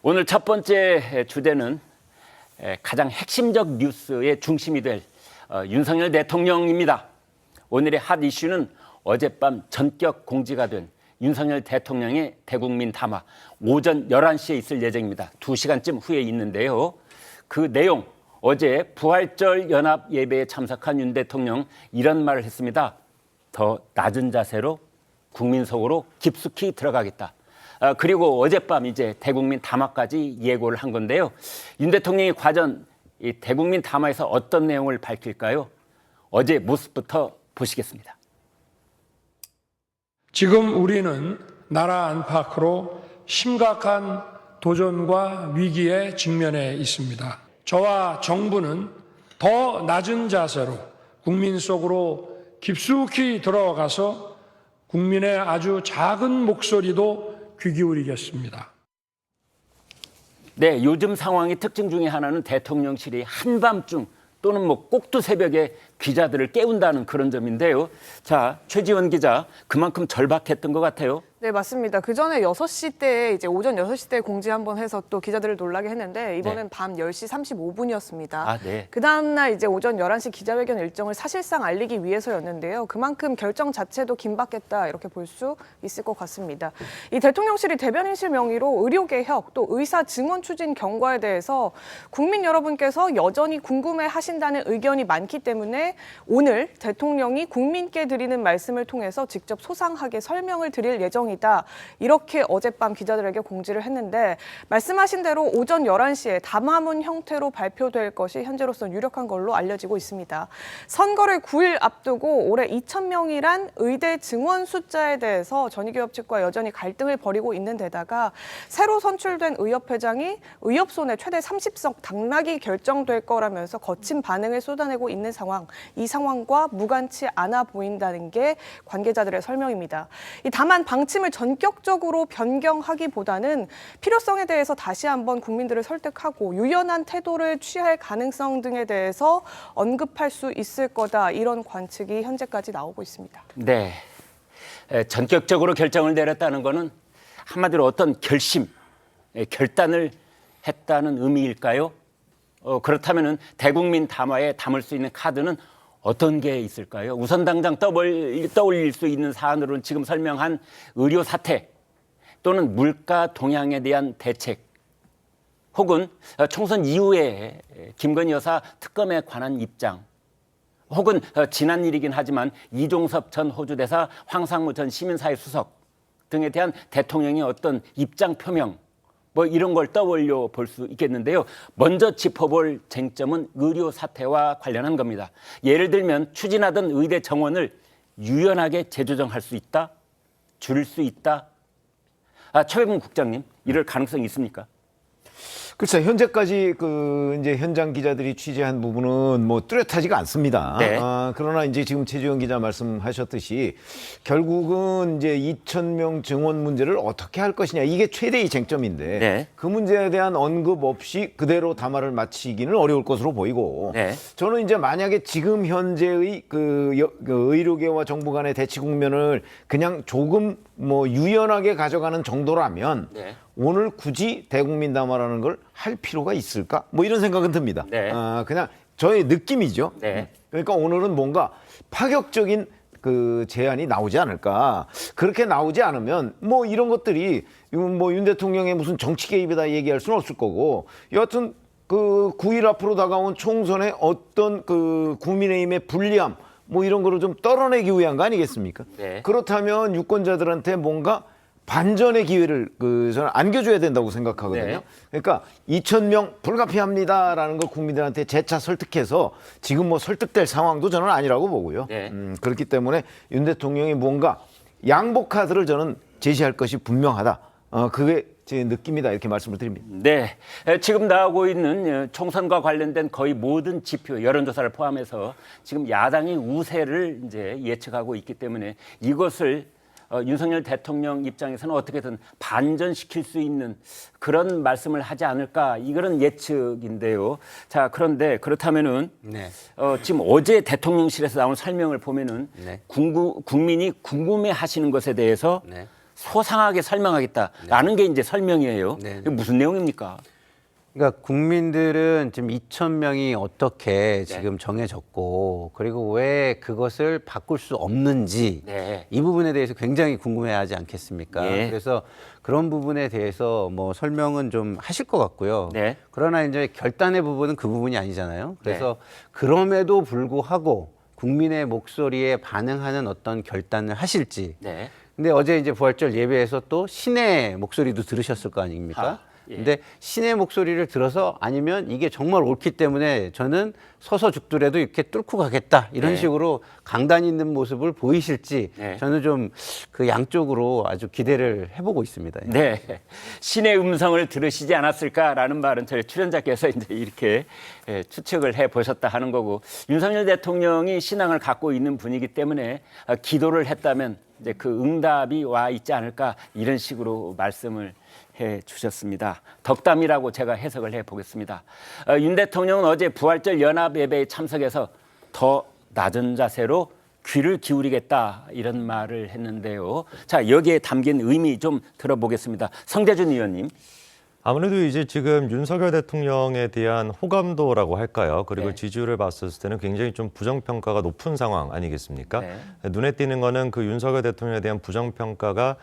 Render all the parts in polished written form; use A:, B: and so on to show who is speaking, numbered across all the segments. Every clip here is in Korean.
A: 오늘 첫 번째 주제는 가장 핵심적 뉴스의 중심이 될 윤석열 대통령입니다. 오늘의 핫 이슈는 어젯밤 전격 공지가 된 윤석열 대통령의 대국민 담화 오전 11시에 있을 예정입니다. 2시간쯤 후에 있는데요. 그 내용, 어제 부활절 연합 예배에 참석한 윤 대통령 이런 말을 했습니다. 더 낮은 자세로 국민 속으로 깊숙이 들어가겠다. 그리고 어젯밤 이제 대국민 담화까지 예고를 한 건데요. 윤 대통령이 과연 이 대국민 담화에서 어떤 내용을 밝힐까요? 어제 모습부터 보시겠습니다.
B: 지금 우리는 나라 안팎으로 심각한 도전과 위기에 직면해 있습니다. 저와 정부는 더 낮은 자세로 국민 속으로 깊숙이 들어가서 국민의 아주 작은 목소리도 귀 기울이겠습니다.
A: 네, 요즘 상황의 특징 중에 하나는 대통령실이 한밤중 또는 꼭두 새벽에 기자들을 깨운다는 그런 점인데요. 자, 최지원 기자, 그만큼 절박했던 것 같아요.
C: 네, 맞습니다. 그 전에 6시 때 이제 오전 6시 때 공지 한번 해서 또 기자들을 놀라게 했는데 이번엔 밤 10시 35분이었습니다.
A: 아, 네.
C: 그 다음 날 이제 오전 11시 기자회견 일정을 사실상 알리기 위해서였는데요. 그만큼 결정 자체도 긴박했다 이렇게 볼 수 있을 것 같습니다. 이 대통령실이 대변인실 명의로 의료개혁 또 의사 증원 추진 경과에 대해서 국민 여러분께서 여전히 궁금해 하신다는 의견이 많기 때문에 오늘 대통령이 국민께 드리는 말씀을 통해서 직접 소상하게 설명을 드릴 예정입니다. 이렇게 어젯밤 기자들에게 공지를 했는데 말씀하신 대로 오전 11시에 담화문 형태로 발표될 것이 현재로서는 유력한 걸로 알려지고 있습니다. 선거를 9일 앞두고 올해 2,000명이란 의대 증원 숫자에 대해서 전의교협 측과 여전히 갈등을 벌이고 있는 데다가 새로 선출된 의협회장이 의협손에 최대 30석 당락이 결정될 거라면서 거친 반응을 쏟아내고 있는 상황, 이 상황과 무관치 않아 보인다는 게 관계자들의 설명입니다. 다만 방침을 전격적으로 변경하기보다는 필요성에 대해서 다시 한번 국민들을 설득하고 유연한 태도를 취할 가능성 등에 대해서 언급할 수 있을 거다, 이런 관측이 현재까지 나오고 있습니다.
A: 네, 전격적으로 결정을 내렸다는 것은 한마디로 어떤 결단을 했다는 의미일까요? 그렇다면 대국민 담화에 담을 수 있는 카드는 어떤 게 있을까요? 우선 당장 떠올릴 수 있는 사안으로는 지금 설명한 의료 사태 또는 물가 동향에 대한 대책 혹은 총선 이후에 김건희 여사 특검에 관한 입장 혹은 지난 일이긴 하지만 이종섭 전 호주 대사, 황상무 전 시민사회 수석 등에 대한 대통령의 어떤 입장 표명 이런 걸 떠올려 볼 수 있겠는데요. 먼저 짚어볼 쟁점은 의료 사태와 관련한 겁니다. 예를 들면 추진하던 의대 정원을 유연하게 재조정할 수 있다? 줄일 수 있다? 최백문 국장님, 이럴 가능성이 있습니까?
D: 글쎄, 현재까지 이제 현장 기자들이 취재한 부분은 뚜렷하지가 않습니다.
A: 네.
D: 그러나 이제 지금 최지원 기자 말씀하셨듯이 결국은 이제 2,000명 증원 문제를 어떻게 할 것이냐, 이게 최대의 쟁점인데
A: 네.
D: 그 문제에 대한 언급 없이 그대로 담화를 마치기는 어려울 것으로 보이고,
A: 네.
D: 저는 이제 만약에 지금 현재의 의료계와 정부 간의 대치 국면을 그냥 조금 유연하게 가져가는 정도라면
A: 네.
D: 오늘 굳이 대국민 담화라는 걸 할 필요가 있을까? 이런 생각은 듭니다.
A: 네.
D: 그냥 저의 느낌이죠.
A: 네.
D: 그러니까 오늘은 뭔가 파격적인 제안이 나오지 않을까. 그렇게 나오지 않으면 이런 것들이 윤 대통령의 무슨 정치 개입이다 얘기할 수는 없을 거고, 여하튼 9일 앞으로 다가온 총선의 어떤 국민의힘의 불리함 이런 거를 좀 떨어내기 위한 거 아니겠습니까?
A: 네.
D: 그렇다면 유권자들한테 뭔가 반전의 기회를 저는 안겨줘야 된다고 생각하거든요.
A: 네.
D: 그러니까 2,000명 불가피합니다라는 걸 국민들한테 재차 설득해서 지금 설득될 상황도 저는 아니라고 보고요.
A: 네.
D: 그렇기 때문에 윤 대통령이 뭔가 양보 카드를 저는 제시할 것이 분명하다. 그게 제 느낌이다, 이렇게 말씀을 드립니다.
A: 네, 지금 나오고 있는 총선과 관련된 거의 모든 지표, 여론조사를 포함해서 지금 야당이 우세를 이제 예측하고 있기 때문에 이것을 윤석열 대통령 입장에서는 어떻게든 반전시킬 수 있는 그런 말씀을 하지 않을까, 이런 예측인데요. 자, 그런데 그렇다면은
E: 네.
A: 지금 어제 대통령실에서 나온 설명을 보면은
E: 네.
A: 국민이 궁금해하시는 것에 대해서
E: 네.
A: 소상하게 설명하겠다라는 게 이제 설명이에요.
E: 네.
A: 이게 무슨 내용입니까?
E: 그러니까 국민들은 지금 2,000명이 어떻게 지금 정해졌고 그리고 왜 그것을 바꿀 수 없는지
A: 네.
E: 이 부분에 대해서 굉장히 궁금해하지 않겠습니까?
A: 예.
E: 그래서 그런 부분에 대해서 뭐 설명은 좀 하실 것 같고요.
A: 네.
E: 그러나 이제 결단의 부분은 그 부분이 아니잖아요. 그래서 그럼에도 불구하고 국민의 목소리에 반응하는 어떤 결단을 하실지.
A: 네.
E: 근데 어제 이제 부활절 예배에서 또 신의 목소리도 들으셨을 거 아닙니까?
A: 예.
E: 근데 신의 목소리를 들어서 아니면 이게 정말 옳기 때문에 저는 서서 죽더라도 이렇게 뚫고 가겠다 이런
A: 네.
E: 식으로 강단 있는 모습을 보이실지
A: 네.
E: 저는 좀 그 양쪽으로 아주 기대를 해보고 있습니다.
A: 네. 신의 음성을 들으시지 않았을까라는 말은 저희 출연자께서 이제 이렇게 추측을 해 보셨다 하는 거고, 윤석열 대통령이 신앙을 갖고 있는 분이기 때문에 기도를 했다면 이제 그 응답이 와 있지 않을까 이런 식으로 말씀을 해 주셨습니다. 덕담이라고 제가 해석을 해 보겠습니다. 윤 대통령은 어제 부활절 연합 예배에 참석해서 더 낮은 자세로 귀를 기울이겠다 이런 말을 했는데요. 자, 여기에 담긴 의미 좀 들어보겠습니다. 성대준 의원님.
F: 아무래도 이제 지금 윤석열 대통령에 대한 호감도라고 할까요? 그리고
A: 네.
F: 지지율을 봤을 때는 굉장히 좀 부정평가가 높은 상황 아니겠습니까?
A: 네.
F: 눈에 띄는 거는 그 윤석열 대통령에 대한 부정평가가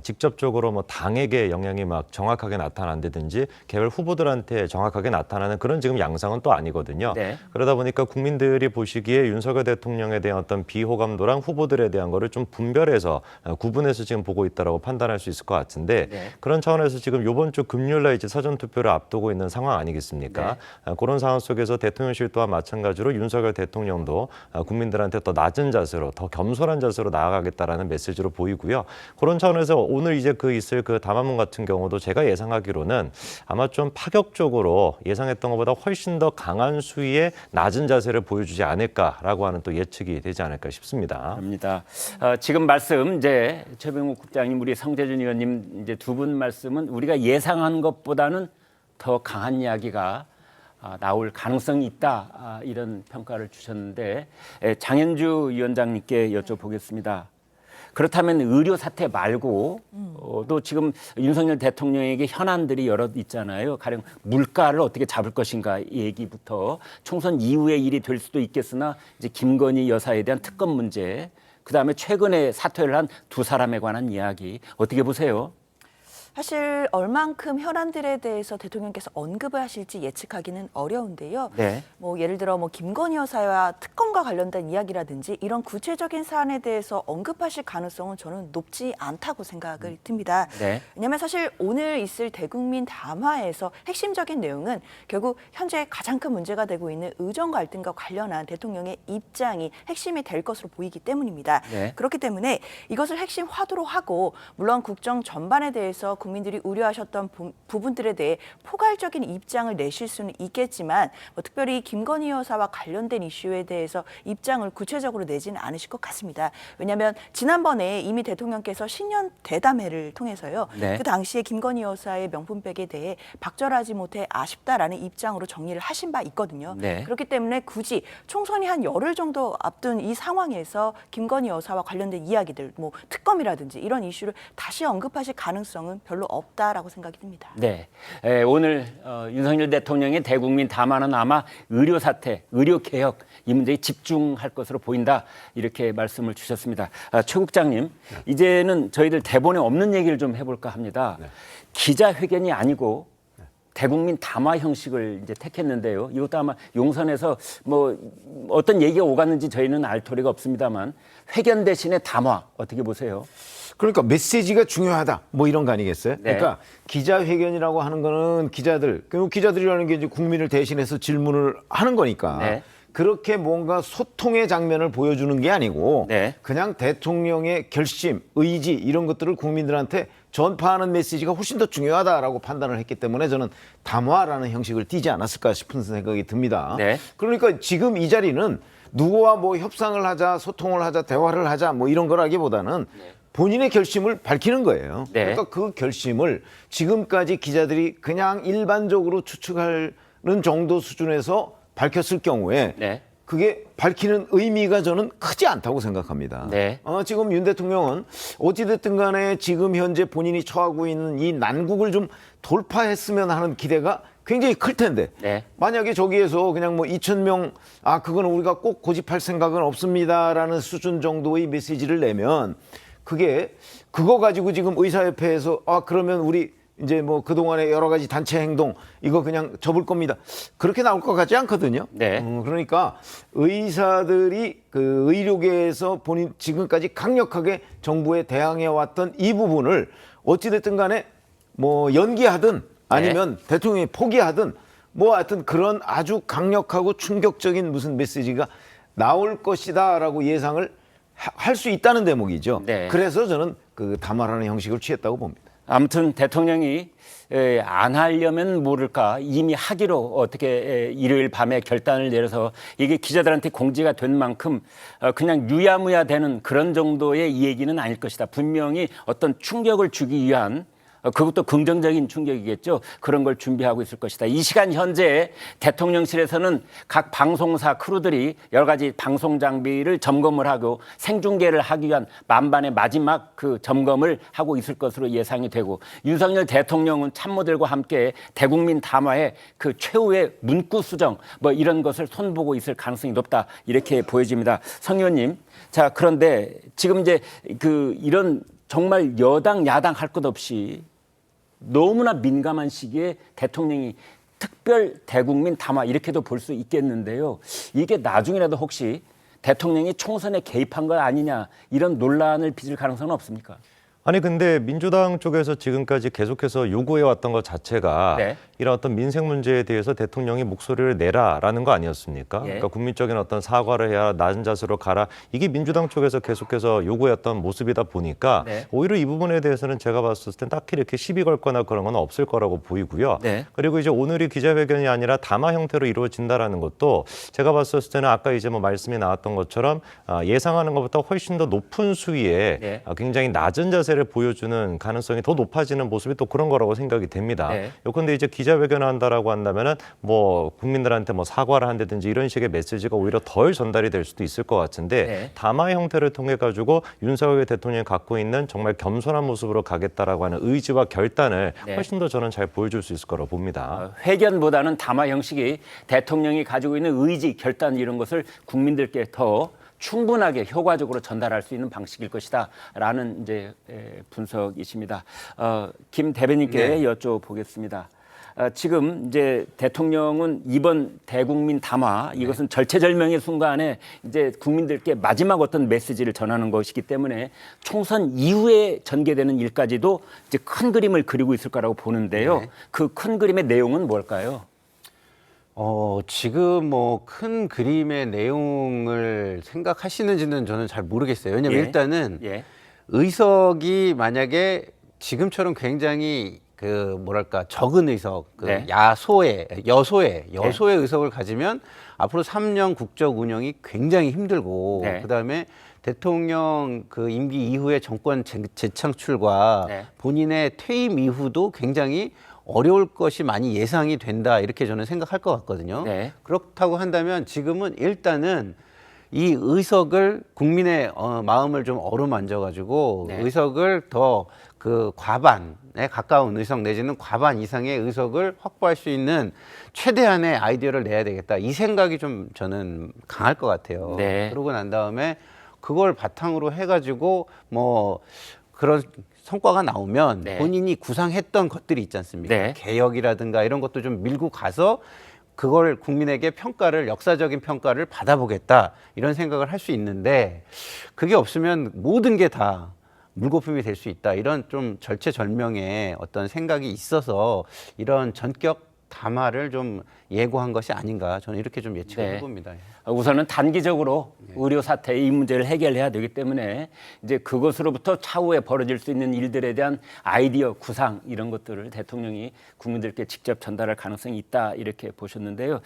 F: 직접적으로 뭐 당에게 영향이 막 정확하게 나타난다든지 개별 후보들한테 정확하게 나타나는 그런 지금 양상은 또 아니거든요.
A: 네.
F: 그러다 보니까 국민들이 보시기에 윤석열 대통령에 대한 어떤 비호감도랑 후보들에 대한 거를 좀 분별해서 구분해서 지금 보고 있다라고 판단할 수 있을 것 같은데
A: 네.
F: 그런 차원에서 지금 이번 주 금요일 날 이제 사전 투표를 앞두고 있는 상황 아니겠습니까? 그런 상황 속에서 대통령실 또한 마찬가지로 윤석열 대통령도 국민들한테 더 낮은 자세로 더 겸손한 자세로 나아가겠다라는 메시지로 보이고요. 그런 차원에서 오늘 이제 있을 그 담화문 같은 경우도 제가 예상하기로는 아마 좀 파격적으로 예상했던 것보다 훨씬 더 강한 수위의 낮은 자세를 보여주지 않을까라고 하는 또 예측이 되지 않을까 싶습니다.
A: 합니다. 지금 말씀 이제 최병욱 국장님, 우리 성대준 의원님 이제 두 분 말씀은 우리가 예상한 것보다는 더 강한 이야기가 나올 가능성이 있다 이런 평가를 주셨는데 장현주 위원장님께 여쭤보겠습니다. 그렇다면 의료 사태 말고 또 지금 윤석열 대통령에게 현안들이 여러 있잖아요. 가령 물가를 어떻게 잡을 것인가 이 얘기부터 총선 이후의 일이 될 수도 있겠으나 이제 김건희 여사에 대한 특검 문제, 그다음에 최근에 사퇴를 한 두 사람에 관한 이야기 어떻게 보세요?
G: 사실 얼만큼 현안들에 대해서 대통령께서 언급을 하실지 예측하기는 어려운데요.
A: 네.
G: 뭐 예를 들어 뭐 김건희 여사와 특검과 관련된 이야기라든지 이런 구체적인 사안에 대해서 언급하실 가능성은 저는 높지 않다고 생각을 듭니다.
A: 네.
G: 왜냐하면 사실 오늘 있을 대국민 담화에서 핵심적인 내용은 결국 현재 가장 큰 문제가 되고 있는 의정 갈등과 관련한 대통령의 입장이 핵심이 될 것으로 보이기 때문입니다.
A: 네.
G: 그렇기 때문에 이것을 핵심 화두로 하고 물론 국정 전반에 대해서 국민들이 우려하셨던 부분들에 대해 포괄적인 입장을 내실 수는 있겠지만 뭐 특별히 김건희 여사와 관련된 이슈에 대해서 입장을 구체적으로 내지는 않으실 것 같습니다. 왜냐하면 지난번에 이미 대통령께서 신년 대담회를 통해서요.
A: 네.
G: 그 당시에 김건희 여사의 명품백에 대해 박절하지 못해 아쉽다라는 입장으로 정리를 하신 바 있거든요.
A: 네.
G: 그렇기 때문에 굳이 총선이 한 열흘 정도 앞둔 이 상황에서 김건희 여사와 관련된 이야기들, 뭐 특검이라든지 이런 이슈를 다시 언급하실 가능성은 별로 없다라고 생각이 듭니다.
A: 네, 오늘 윤석열 대통령의 대국민 담화는 아마 의료 사태, 의료 개혁 이 문제에 집중할 것으로 보인다 이렇게 말씀을 주셨습니다. 최 국장님, 이제는 저희들 대본에 없는 얘기를 좀 해볼까 합니다. 기자회견이 아니고 대국민 담화 형식을 이제 택했는데요. 이것도 아마 용선에서 뭐 어떤 얘기가 오갔는지 저희는 알 토리가 없습니다만 회견 대신에 담화 어떻게 보세요?
D: 그러니까 메시지가 중요하다 뭐 이런 거 아니겠어요?
A: 네.
D: 그러니까 기자회견이라고 하는 거는 기자들이라는 게 이제 국민을 대신해서 질문을 하는 거니까
A: 네.
D: 그렇게 뭔가 소통의 장면을 보여주는 게 아니고
A: 네.
D: 그냥 대통령의 결심, 의지 이런 것들을 국민들한테 전파하는 메시지가 훨씬 더 중요하다라고 판단을 했기 때문에 저는 담화라는 형식을 띠지 않았을까 싶은 생각이 듭니다.
A: 네.
D: 그러니까 지금 이 자리는 누구와 뭐 협상을 하자, 소통을 하자, 대화를 하자 뭐 이런 거라기보다는 본인의 결심을 밝히는 거예요.
A: 네.
D: 그러니까 그 결심을 지금까지 기자들이 그냥 일반적으로 추측하는 정도 수준에서 밝혔을 경우에
A: 네.
D: 그게 밝히는 의미가 저는 크지 않다고 생각합니다.
A: 네.
D: 지금 윤 대통령은 어찌됐든 간에 지금 현재 본인이 처하고 있는 이 난국을 좀 돌파했으면 하는 기대가 굉장히 클 텐데
A: 네.
D: 만약에 저기에서 그냥 뭐 2,000명 그거는 우리가 꼭 고집할 생각은 없습니다라는 수준 정도의 메시지를 내면 그게 그거 가지고 지금 의사협회에서 그러면 우리 이제 뭐 그동안의 여러 가지 단체 행동 이거 그냥 접을 겁니다. 그렇게 나올 것 같지 않거든요.
A: 네.
D: 그러니까 의사들이 그 의료계에서 본인 지금까지 강력하게 정부에 대항해 왔던 이 부분을 어찌됐든 간에 뭐 연기하든 아니면 대통령이 포기하든 뭐 하여튼 그런 아주 강력하고 충격적인 무슨 메시지가 나올 것이다라고 예상을 할 수 있다는 대목이죠.
A: 네.
D: 그래서 저는 그 담화라는 형식을 취했다고 봅니다.
A: 아무튼 대통령이 안 하려면 모를까 이미 하기로 어떻게 일요일 밤에 결단을 내려서 이게 기자들한테 공지가 된 만큼 그냥 유야무야 되는 그런 정도의 이 얘기는 아닐 것이다. 분명히 어떤 충격을 주기 위한 그것도 긍정적인 충격이겠죠. 그런 걸 준비하고 있을 것이다. 이 시간 현재 대통령실에서는 각 방송사 크루들이 여러 가지 방송 장비를 점검을 하고 생중계를 하기 위한 만반의 마지막 그 점검을 하고 있을 것으로 예상이 되고 윤석열 대통령은 참모들과 함께 대국민 담화에 그 최후의 문구 수정 뭐 이런 것을 손보고 있을 가능성이 높다. 이렇게 보여집니다. 성 의원님. 자, 그런데 지금 이제 그 이런 정말 여당 야당 할 것 없이 너무나 민감한 시기에 대통령이 특별 대국민 담화 이렇게도 볼 수 있겠는데요. 이게 나중이라도 혹시 대통령이 총선에 개입한 거 아니냐 이런 논란을 빚을 가능성은 없습니까?
F: 아니 근데 민주당 쪽에서 지금까지 계속해서 요구해왔던 것 자체가
A: 네.
F: 이런 어떤 민생 문제에 대해서 대통령이 목소리를 내라라는 거 아니었습니까?
A: 예.
F: 그러니까 국민적인 어떤 사과를 해야 낮은 자세로 가라. 이게 민주당 쪽에서 계속해서 요구했던 모습이다 보니까
A: 네.
F: 오히려 이 부분에 대해서는 제가 봤을 땐 딱히 이렇게 시비 걸거나 그런 건 없을 거라고 보이고요.
A: 네.
F: 그리고 이제 오늘이 기자회견이 아니라 담화 형태로 이루어진다라는 것도 제가 봤을 때는 아까 이제 뭐 말씀이 나왔던 것처럼 예상하는 것보다 훨씬 더 높은 수위에
A: 네.
F: 굉장히 낮은 자세를 보여주는 가능성이 더 높아지는 모습이 또 그런 거라고 생각이 됩니다.
A: 네.
F: 요컨대 이제 기자회견을 한다라고 한다면은 뭐 국민들한테 뭐 사과를 한다든지 이런 식의 메시지가 오히려 덜 전달이 될 수도 있을 것 같은데
A: 네.
F: 담화 형태를 통해 가지고 윤석열 대통령이 갖고 있는 정말 겸손한 모습으로 가겠다라고 하는 의지와 결단을
A: 네.
F: 훨씬 더 저는 잘 보여줄 수 있을 거라고 봅니다.
A: 회견보다는 담화 형식이 대통령이 가지고 있는 의지, 결단 이런 것을 국민들께 더 충분하게 효과적으로 전달할 수 있는 방식일 것이다라는 이제 분석이십니다. 김 대변인께 여쭤보겠습니다. 지금 이제 대통령은 이번 대국민 담화 이것은 절체절명의 순간에 이제 국민들께 마지막 어떤 메시지를 전하는 것이기 때문에 총선 이후에 전개되는 일까지도 이제 큰 그림을 그리고 있을 거라고 보는데요. 그 큰 그림의 내용은 뭘까요?
E: 지금 뭐 큰 그림의 내용을 생각하시는지는 저는 잘 모르겠어요. 왜냐면
A: 예.
E: 일단은
A: 예.
E: 의석이 만약에 지금처럼 굉장히 그 뭐랄까 적은 의석, 그
A: 네.
E: 여소의 의석을 가지면 앞으로 3년 국정 운영이 굉장히 힘들고
A: 네.
E: 그다음에 대통령 그 임기 이후의 정권 재창출과
A: 네.
E: 본인의 퇴임 이후도 굉장히 어려울 것이 많이 예상이 된다 이렇게 저는 생각할 것 같거든요.
A: 네.
E: 그렇다고 한다면 지금은 일단은 이 의석을 국민의 마음을 좀 어루만져 가지고
A: 네.
E: 의석을 더 그 과반에 가까운 의석 내지는 과반 이상의 의석을 확보할 수 있는 최대한의 아이디어를 내야 되겠다 이 생각이 좀 저는 강할 것 같아요.
A: 네.
E: 그러고 난 다음에 그걸 바탕으로 해가지고 뭐 그런 성과가 나오면
A: 네.
E: 본인이 구상했던 것들이 있지 않습니까?
A: 네.
E: 개혁이라든가 이런 것도 좀 밀고 가서 그걸 국민에게 역사적인 평가를 받아보겠다 이런 생각을 할 수 있는데 그게 없으면 모든 게 다 물거품이 될 수 있다 이런 좀 절체절명의 어떤 생각이 있어서 이런 전격 담화를 좀 예고한 것이 아닌가 저는 이렇게 좀 예측을
A: 네.
E: 해봅니다.
A: 우선은 단기적으로 의료 사태의 이 문제를 해결해야 되기 때문에 이제 그것으로부터 차후에 벌어질 수 있는 일들에 대한 아이디어, 구상 이런 것들을 대통령이 국민들께 직접 전달할 가능성이 있다 이렇게 보셨는데요.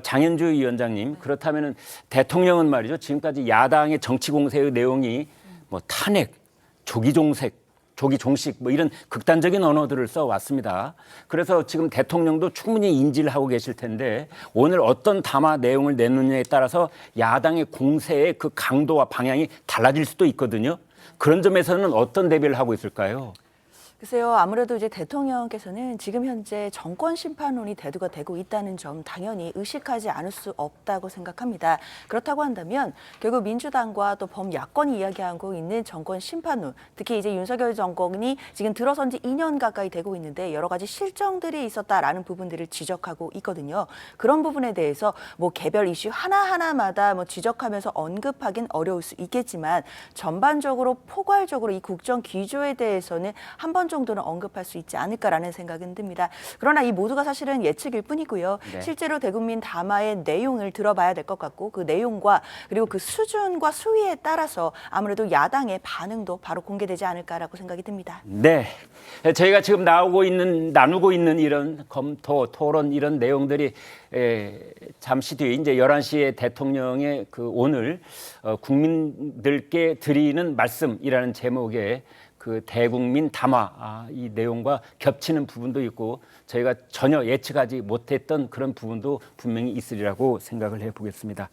A: 장현주 위원장님 그렇다면은 대통령은 말이죠 지금까지 야당의 정치 공세의 내용이 뭐 탄핵, 조기 종색, 조기 종식 뭐 이런 극단적인 언어들을 써왔습니다. 그래서 지금 대통령도 충분히 인지를 하고 계실 텐데 오늘 어떤 담화 내용을 내느냐에 따라서 야당의 공세의 그 강도와 방향이 달라질 수도 있거든요. 그런 점에서는 어떤 대비를 하고 있을까요?
G: 글쎄요, 아무래도 이제 대통령께서는 지금 현재 정권 심판론이 대두가 되고 있다는 점 당연히 의식하지 않을 수 없다고 생각합니다. 그렇다고 한다면 결국 민주당과 또 범야권이 이야기하고 있는 정권 심판론, 특히 이제 윤석열 정권이 지금 들어선 지 2년 가까이 되고 있는데 여러 가지 실정들이 있었다라는 부분들을 지적하고 있거든요. 그런 부분에 대해서 뭐 개별 이슈 하나하나마다 뭐 지적하면서 언급하긴 어려울 수 있겠지만 전반적으로 포괄적으로 이 국정 기조에 대해서는 한 번 정도는 언급할 수 있지 않을까라는 생각은 듭니다. 그러나 이 모두가 사실은 예측일 뿐이고요.
A: 네.
G: 실제로 대국민 담화의 내용을 들어봐야 될 것 같고 그 내용과 그리고 그 수준과 수위에 따라서 아무래도 야당의 반응도 바로 공개되지 않을까라고 생각이 듭니다.
A: 네, 저희가 지금 나누고 있는 이런 검토, 토론 이런 내용들이 잠시 뒤에 이제 11시에 대통령의 그 오늘 국민들께 드리는 말씀이라는 제목의 그 대국민 담화 이 내용과 겹치는 부분도 있고 저희가 전혀 예측하지 못했던 그런 부분도 분명히 있으리라고 생각을 해보겠습니다.